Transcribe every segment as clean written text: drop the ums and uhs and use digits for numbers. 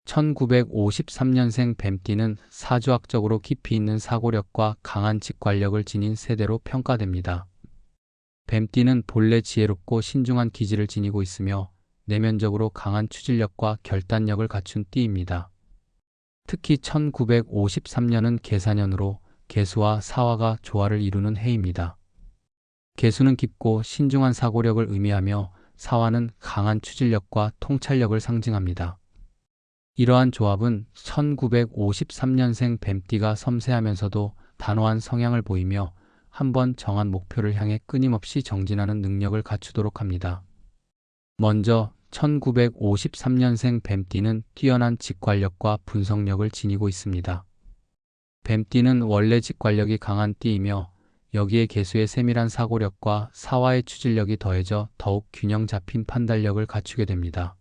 1953년생 뱀띠는 사주학적으로 깊이 있는 사고력과 강한 직관력을 지닌 세대로 평가됩니다. 뱀띠는 본래 지혜롭고 신중한 기질을 지니고 있으며 내면적으로 강한 추진력과 결단력을 갖춘 띠입니다. 특히 1953년은 계사년으로 계수와 사화가 조화를 이루는 해입니다. 계수는 깊고 신중한 사고력을 의미하며 사화는 강한 추진력과 통찰력을 상징합니다. 이러한 조합은 1953년생 뱀띠가 섬세하면서도 단호한 성향을 보이며 한번 정한 목표를 향해 끊임없이 정진하는 능력을 갖추도록 합니다. 먼저 1953년생 뱀띠는 뛰어난 직관력과 분석력을 지니고 있습니다. 뱀띠는 원래 직관력이 강한 띠이며 여기에 계수의 세밀한 사고력과 사화의 추진력이 더해져 더욱 균형 잡힌 판단력을 갖추게 됩니다.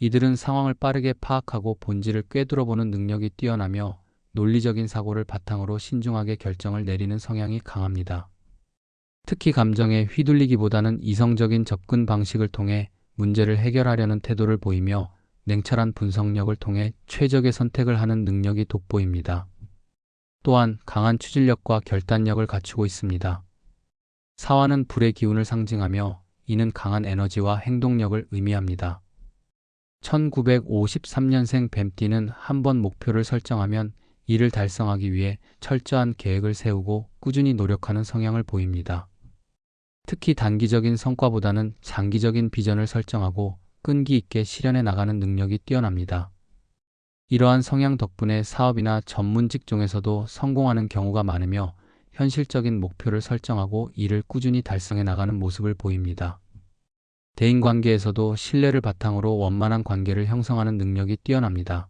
이들은 상황을 빠르게 파악하고 본질을 꿰뚫어보는 능력이 뛰어나며 논리적인 사고를 바탕으로 신중하게 결정을 내리는 성향이 강합니다. 특히 감정에 휘둘리기보다는 이성적인 접근 방식을 통해 문제를 해결하려는 태도를 보이며 냉철한 분석력을 통해 최적의 선택을 하는 능력이 돋보입니다. 또한 강한 추진력과 결단력을 갖추고 있습니다. 사화는 불의 기운을 상징하며 이는 강한 에너지와 행동력을 의미합니다. 1953년생 뱀띠는 한번 목표를 설정하면 이를 달성하기 위해 철저한 계획을 세우고 꾸준히 노력하는 성향을 보입니다. 특히 단기적인 성과보다는 장기적인 비전을 설정하고 끈기 있게 실현해 나가는 능력이 뛰어납니다. 이러한 성향 덕분에 사업이나 전문 직종에서도 성공하는 경우가 많으며 현실적인 목표를 설정하고 이를 꾸준히 달성해 나가는 모습을 보입니다. 대인관계에서도 신뢰를 바탕으로 원만한 관계를 형성하는 능력이 뛰어납니다.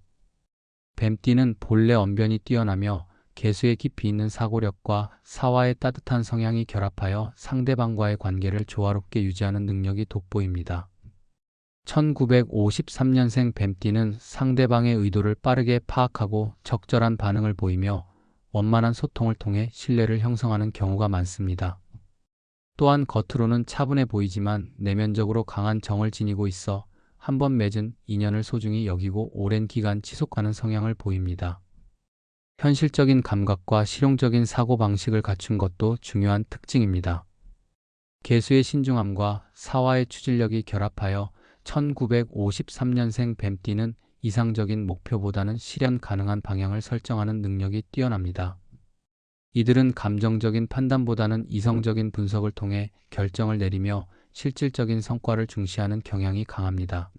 뱀띠는 본래 언변이 뛰어나며 계수에 깊이 있는 사고력과 사화의 따뜻한 성향이 결합하여 상대방과의 관계를 조화롭게 유지하는 능력이 돋보입니다. 1953년생 뱀띠는 상대방의 의도를 빠르게 파악하고 적절한 반응을 보이며 원만한 소통을 통해 신뢰를 형성하는 경우가 많습니다. 또한 겉으로는 차분해 보이지만 내면적으로 강한 정을 지니고 있어 한번 맺은 인연을 소중히 여기고 오랜 기간 지속하는 성향을 보입니다. 현실적인 감각과 실용적인 사고방식을 갖춘 것도 중요한 특징입니다. 계수의 신중함과 사화의 추진력이 결합하여 1953년생 뱀띠는 이상적인 목표보다는 실현 가능한 방향을 설정하는 능력이 뛰어납니다. 이들은 감정적인 판단보다는 이성적인 분석을 통해 결정을 내리며 실질적인 성과를 중시하는 경향이 강합니다.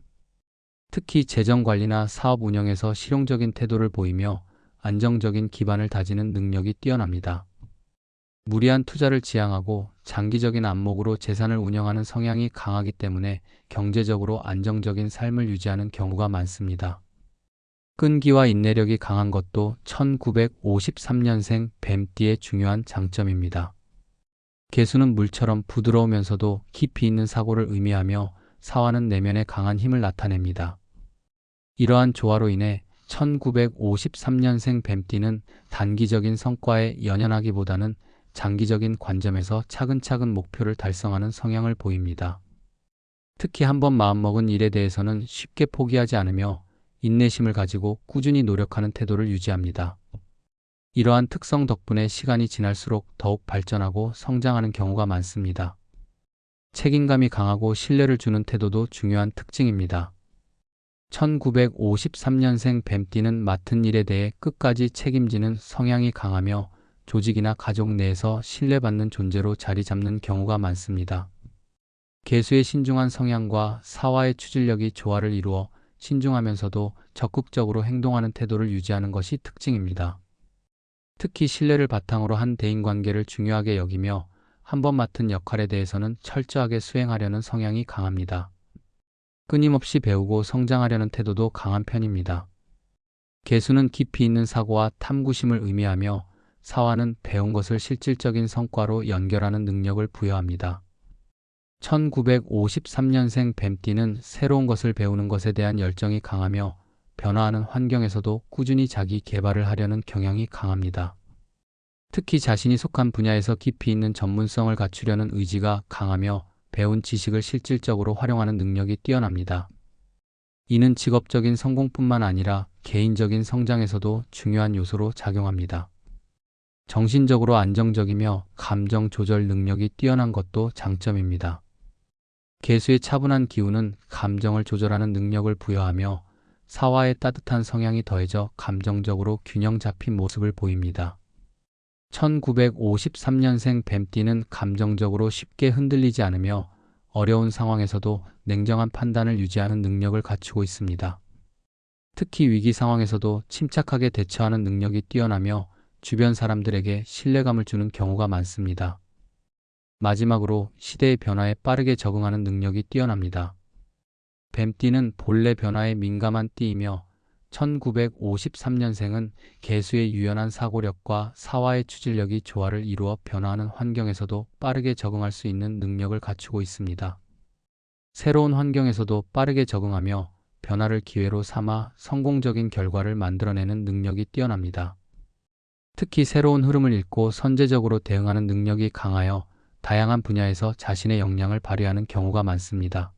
특히 재정 관리나 사업 운영에서 실용적인 태도를 보이며 안정적인 기반을 다지는 능력이 뛰어납니다. 무리한 투자를 지양하고 장기적인 안목으로 재산을 운영하는 성향이 강하기 때문에 경제적으로 안정적인 삶을 유지하는 경우가 많습니다. 끈기와 인내력이 강한 것도 1953년생 뱀띠의 중요한 장점입니다. 계수는 물처럼 부드러우면서도 깊이 있는 사고를 의미하며 사화는 내면의 강한 힘을 나타냅니다. 이러한 조화로 인해 1953년생 뱀띠는 단기적인 성과에 연연하기보다는 장기적인 관점에서 차근차근 목표를 달성하는 성향을 보입니다. 특히 한번 마음먹은 일에 대해서는 쉽게 포기하지 않으며 인내심을 가지고 꾸준히 노력하는 태도를 유지합니다. 이러한 특성 덕분에 시간이 지날수록 더욱 발전하고 성장하는 경우가 많습니다. 책임감이 강하고 신뢰를 주는 태도도 중요한 특징입니다. 1953년생 뱀띠는 맡은 일에 대해 끝까지 책임지는 성향이 강하며 조직이나 가족 내에서 신뢰받는 존재로 자리 잡는 경우가 많습니다. 계수의 신중한 성향과 사화의 추진력이 조화를 이루어 신중하면서도 적극적으로 행동하는 태도를 유지하는 것이 특징입니다. 특히 신뢰를 바탕으로 한 대인관계를 중요하게 여기며 한번 맡은 역할에 대해서는 철저하게 수행하려는 성향이 강합니다. 끊임없이 배우고 성장하려는 태도도 강한 편입니다. 계수는 깊이 있는 사고와 탐구심을 의미하며 사화는 배운 것을 실질적인 성과로 연결하는 능력을 부여합니다. 1953년생 뱀띠는 새로운 것을 배우는 것에 대한 열정이 강하며 변화하는 환경에서도 꾸준히 자기 개발을 하려는 경향이 강합니다. 특히 자신이 속한 분야에서 깊이 있는 전문성을 갖추려는 의지가 강하며 배운 지식을 실질적으로 활용하는 능력이 뛰어납니다. 이는 직업적인 성공뿐만 아니라 개인적인 성장에서도 중요한 요소로 작용합니다. 정신적으로 안정적이며 감정 조절 능력이 뛰어난 것도 장점입니다. 개수의 차분한 기운은 감정을 조절하는 능력을 부여하며 사화의 따뜻한 성향이 더해져 감정적으로 균형 잡힌 모습을 보입니다. 1953년생 뱀띠는 감정적으로 쉽게 흔들리지 않으며 어려운 상황에서도 냉정한 판단을 유지하는 능력을 갖추고 있습니다. 특히 위기 상황에서도 침착하게 대처하는 능력이 뛰어나며 주변 사람들에게 신뢰감을 주는 경우가 많습니다. 마지막으로 시대의 변화에 빠르게 적응하는 능력이 뛰어납니다. 뱀띠는 본래 변화에 민감한 띠이며 1953년생은 개수의 유연한 사고력과 사화의 추진력이 조화를 이루어 변화하는 환경에서도 빠르게 적응할 수 있는 능력을 갖추고 있습니다. 새로운 환경에서도 빠르게 적응하며 변화를 기회로 삼아 성공적인 결과를 만들어내는 능력이 뛰어납니다. 특히 새로운 흐름을 읽고 선제적으로 대응하는 능력이 강하여 다양한 분야에서 자신의 역량을 발휘하는 경우가 많습니다.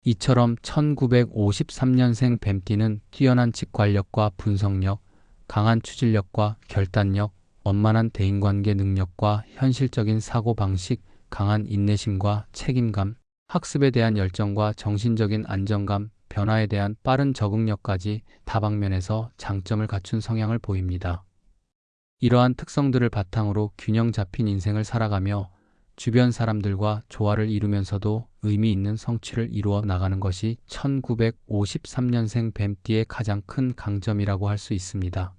이처럼 1953년생 뱀띠는 뛰어난 직관력과 분석력, 강한 추진력과 결단력, 원만한 대인관계 능력과 현실적인 사고방식, 강한 인내심과 책임감, 학습에 대한 열정과 정신적인 안정감, 변화에 대한 빠른 적응력까지 다방면에서 장점을 갖춘 성향을 보입니다. 이러한 특성들을 바탕으로 균형 잡힌 인생을 살아가며 주변 사람들과 조화를 이루면서도 의미 있는 성취를 이루어 나가는 것이 1953년생 뱀띠의 가장 큰 강점이라고 할 수 있습니다.